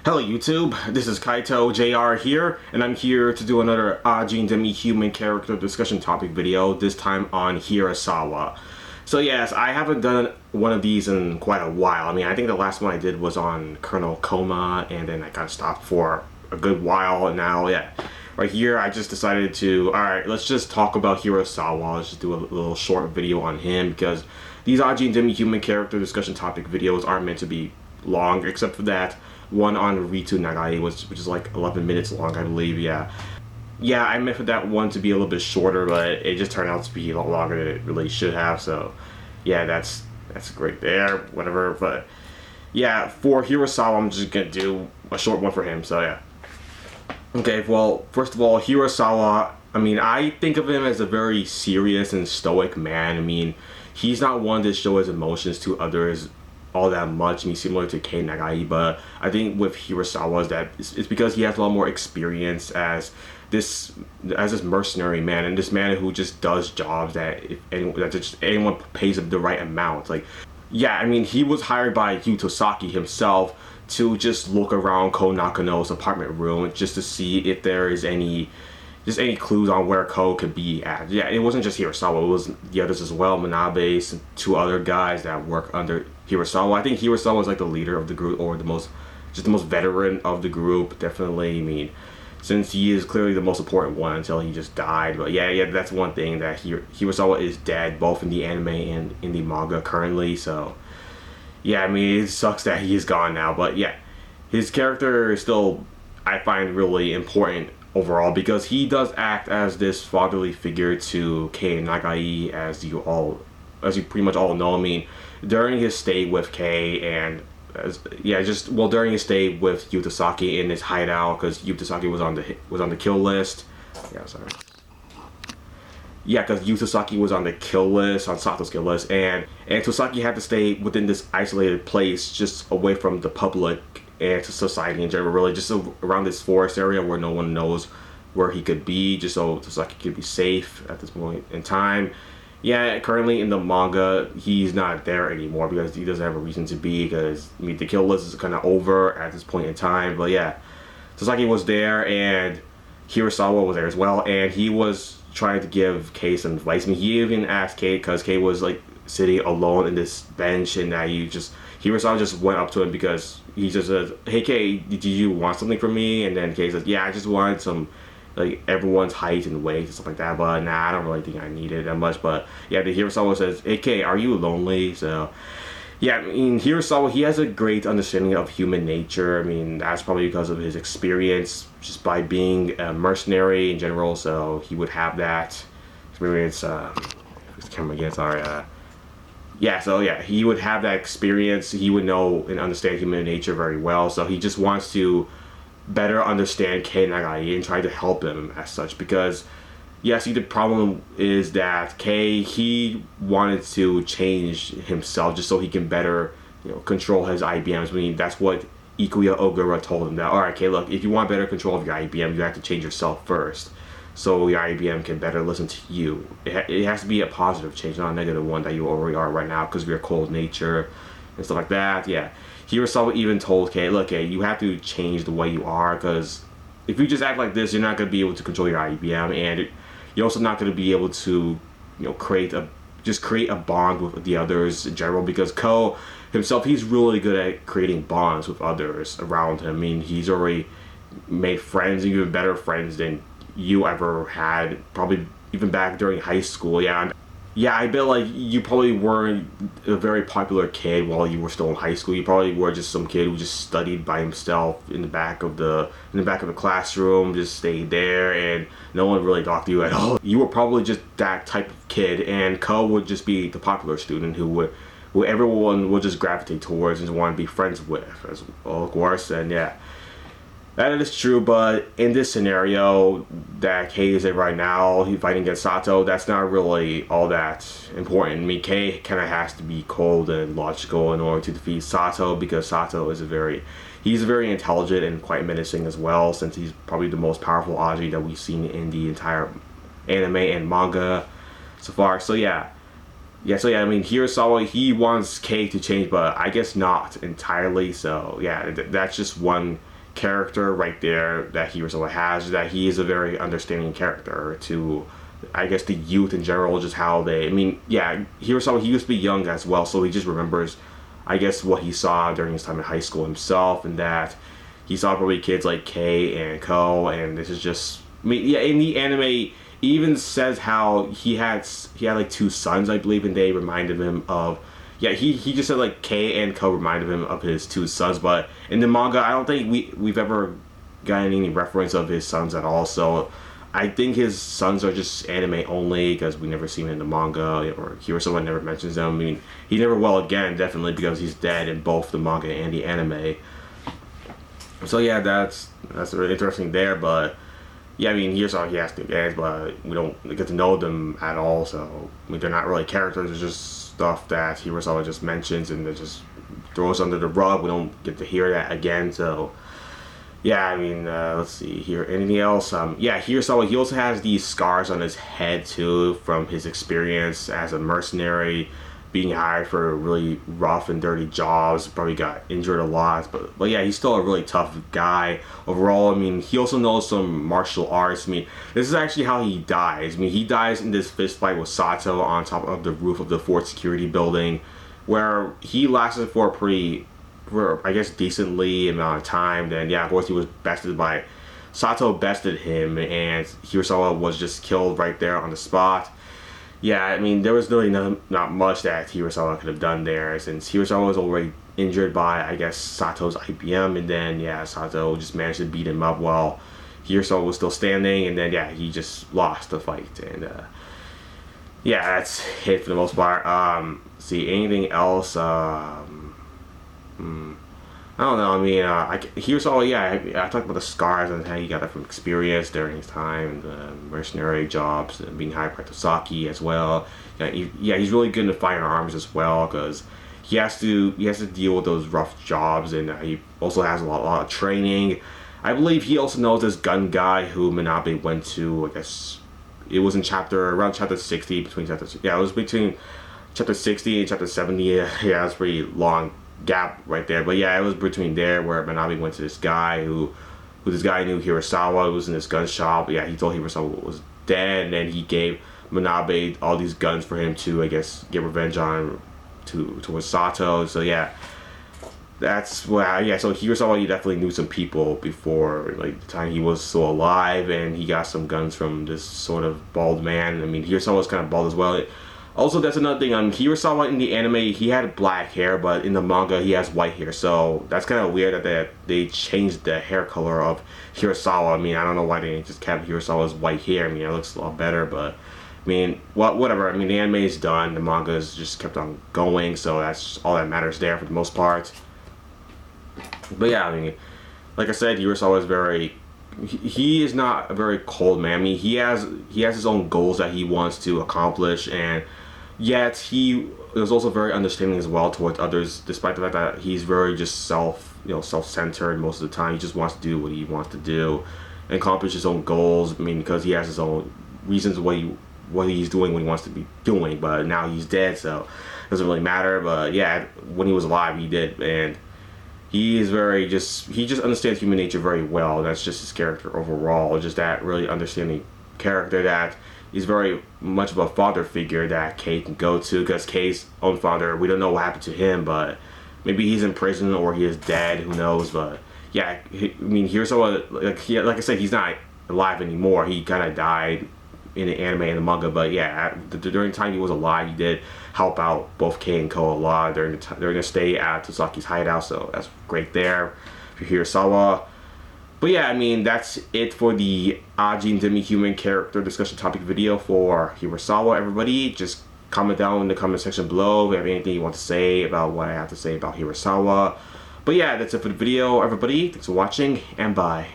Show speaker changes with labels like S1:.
S1: Hello YouTube, this is Kaito JR here, and I'm here to do another Ajin demi-human character discussion topic video, this time on Hirasawa. So yes, I haven't done one of these in quite a while. I mean, I think the last one I did was on Colonel Koma, and then I kind of stopped for a good while, and now, yeah. Right here, I just decided to, alright, let's just talk about Hirasawa. Let's just do a little short video on him, because these Ajin demi-human character discussion topic videos aren't meant to be long, except for that one on Ritu Nagai, which is like 11 minutes long, I believe. Yeah, I meant for that one to be a little bit shorter, but it just turned out to be a lot longer than it really should have. So yeah, that's great there, whatever. But yeah, for Hirasawa, I'm just gonna do a short one for him. So yeah. Okay, well, first of all, Hirasawa, I mean, I think of him as a very serious and stoic man. I mean, he's not one to show his emotions to others all that much. I mean, similar to Kei Nagai, but I think with Hirasawa is that it's because he has a lot more experience as this mercenary man, and this man who just does jobs that anyone pays him the right amount. Like, yeah, I mean, he was hired by Yutosaki himself to just look around Ko Nakano's apartment room just to see if there is any clues on where Ko could be at. Yeah, it wasn't just Hirasawa, it was the others as well, Manabe, and two other guys that work under Hirasawa. I think Hirasawa was like the leader of the group, or the most veteran of the group, definitely. I mean, since he is clearly the most important one until he just died. But yeah, that's one thing, that Hirasawa is dead, both in the anime and in the manga currently. So yeah, I mean, it sucks that he is gone now, but yeah, his character is still, I find, really important overall, because he does act as this fatherly figure to Kei Nagai, as you pretty much all know. I mean, during his stay with Kei, and during his stay with Yutosaki in his hideout, because Yutosaki was on the kill list. Yeah, sorry. Yeah, because Yutosaki was on the kill list, on Sato's kill list, and Tosaki had to stay within this isolated place, just away from the public and to society in general, really, just around this forest area where no one knows where he could be, just so Tosaki could be safe at this point in time. Yeah, currently in the manga, he's not there anymore because he doesn't have a reason to be, because, I mean, the kill list is kind of over at this point in time. But yeah, Tosaki was there, and Hirasawa was there as well, and he was trying to give Kei some advice. I mean, he even asked Kei, because Kei was like sitting alone in this bench, and that Hirasawa just went up to him because he just says, "Hey Kei, did you want something from me?" And then Kei says, "Yeah, I just wanted some, like, everyone's height and weight and stuff like that, but nah, I don't really think I need it that much." But yeah, the Hirasawa says, "Hey Kei, are you lonely?" So yeah, I mean, Hirasawa, he has a great understanding of human nature. I mean, that's probably because of his experience just by being a mercenary in general, so he would have that experience. This camera again, sorry. Yeah, so yeah, he would have that experience. He would know and understand human nature very well, so he just wants to better understand Kei Nagai and try to help him as such, because yeah, see, the problem is that Kei, he wanted to change himself just so he can better, control his IBMs. I mean, that's what Ikuya Ogura told him, that, alright, Kei, look, if you want better control of your IBM, you have to change yourself first, so your IBM can better listen to you. It has to be a positive change, not a negative one that you already are right now, because of your cold nature and stuff like that. Yeah, Hirasawa even told Kei, look, Kei, you have to change the way you are, because if you just act like this, you're not going to be able to control your IBM, and you're also not going to be able to, create a bond with the others in general, because Ko himself, he's really good at creating bonds with others around him. I mean, he's already made friends, even better friends than you ever had, probably even back during high school. Yeah, I bet, like, you probably weren't a very popular kid while you were still in high school. You probably were just some kid who just studied by himself in the back of the classroom, just stayed there, and no one really talked to you at all. You were probably just that type of kid, and Ko would just be the popular student who everyone would just gravitate towards and want to be friends with, as well, of course. And yeah, that is true, but in this scenario that Kei is in right now, he's fighting against Sato, that's not really all that important. I mean, Kei kind of has to be cold and logical in order to defeat Sato, because Sato is he's very intelligent and quite menacing as well, since he's probably the most powerful Ajin that we've seen in the entire anime and manga so far. So yeah, I mean, Hirasawa, he wants Kei to change, but I guess not entirely. So yeah, that's just one character right there that Hirasawa has, that he is a very understanding character to, I guess, the youth in general, just how they, I mean, yeah, Hirasawa, he used to be young as well, so he just remembers, I guess, what he saw during his time in high school himself, and that he saw probably kids like Kei and Ko, and this is just, I mean, yeah, in the anime, he even says how he had like two sons, I believe, and they reminded him of, yeah, he just said like Kei and Ko reminded him of his two sons, but in the manga, I don't think we've ever gotten any reference of his sons at all, so I think his sons are just anime only because we never see him in the manga, or Hirasawa never mentions them. I mean, he never will again, definitely, because he's dead in both the manga and the anime. So yeah, that's really interesting there, but yeah, I mean, Hirasawa, he has two games, but we don't get to know them at all, so I mean, they're not really characters, it's just stuff that Hirasawa just mentions and that just throws under the rug. We don't get to hear that again, so yeah, I mean, let's see here. Anything else? Yeah, Hirasawa, he also has these scars on his head too from his experience as a mercenary, being hired for really rough and dirty jobs. Probably got injured a lot, but yeah, he's still a really tough guy overall. I mean, he also knows some martial arts. I mean, this is actually how he dies. I mean, he dies in this fist fight with Sato on top of the roof of the fort security building, where he lasted for I guess decently amount of time. Then yeah, of course he was bested by Sato, bested him, and Hirasawa was just killed right there on the spot. Yeah, I mean, there was really not much that Hirasawa could have done there, since Hirasawa was already injured by, I guess, Sato's IBM, and then yeah, Sato just managed to beat him up while Hirasawa was still standing, and then yeah, he just lost the fight, and yeah, that's it for the most part. See, anything else? I don't know. I mean, Hirasawa, yeah, I talked about the scars and how he got that from experience during his time, the mercenary jobs, and being hired by Tosaki as well. Yeah, he's really good in firearms as well, because he has to deal with those rough jobs, and he also has a lot of training. I believe he also knows this gun guy who Manabe went to. I guess it was around chapter 60, it was between chapter 60 and chapter 70. Yeah, it's a pretty long gap right there, but yeah, it was between there where Manabe went to this guy who this guy knew Hirasawa, who was in this gun shop. Yeah, he told Hirasawa was dead, and then he gave Manabe all these guns for him to, I guess, get revenge on towards Sato. So yeah, that's why. Yeah, so Hirasawa, he definitely knew some people before, like, the time he was still alive, and he got some guns from this sort of bald man. I mean, Hirasawa was kind of bald as well. Also, that's another thing. Hirasawa in the anime, he had black hair, but in the manga, he has white hair. So that's kind of weird that they changed the hair color of Hirasawa. I mean, I don't know why they just kept Hirasawa's white hair. I mean, it looks a lot better, but I mean, whatever. I mean, the anime is done. The manga is just kept on going, so that's all that matters there for the most part. But yeah, I mean, like I said, Hirasawa is very. He is not a very cold man. I mean, he has his own goals that he wants to accomplish, and yet he is also very understanding as well towards others, despite the fact that he's very just self-centered most of the time. He just wants to do what he wants to do and accomplish his own goals. I mean, because he has his own reasons what he's doing what he wants to be doing, but now he's dead, so it doesn't really matter. But yeah, when he was alive, he did, and he is he just understands human nature very well. That's just his character overall, just that really understanding character that he's very much of a father figure that Kei can go to, because Kei's own father, we don't know what happened to him, but maybe he's in prison or he is dead, who knows. But yeah, I mean, Hirasawa, like I said, he's not alive anymore. He kind of died in the anime and the manga, but yeah, during the time he was alive, he did help out both Kei and Ko a lot during the stay at Tosaki's hideout, so that's great there for Hirasawa. But yeah, I mean, that's it for the Ajin demi-human character discussion topic video for Hirasawa, everybody. Just comment down in the comment section below if you have anything you want to say about what I have to say about Hirasawa. But yeah, that's it for the video, everybody. Thanks for watching, and bye.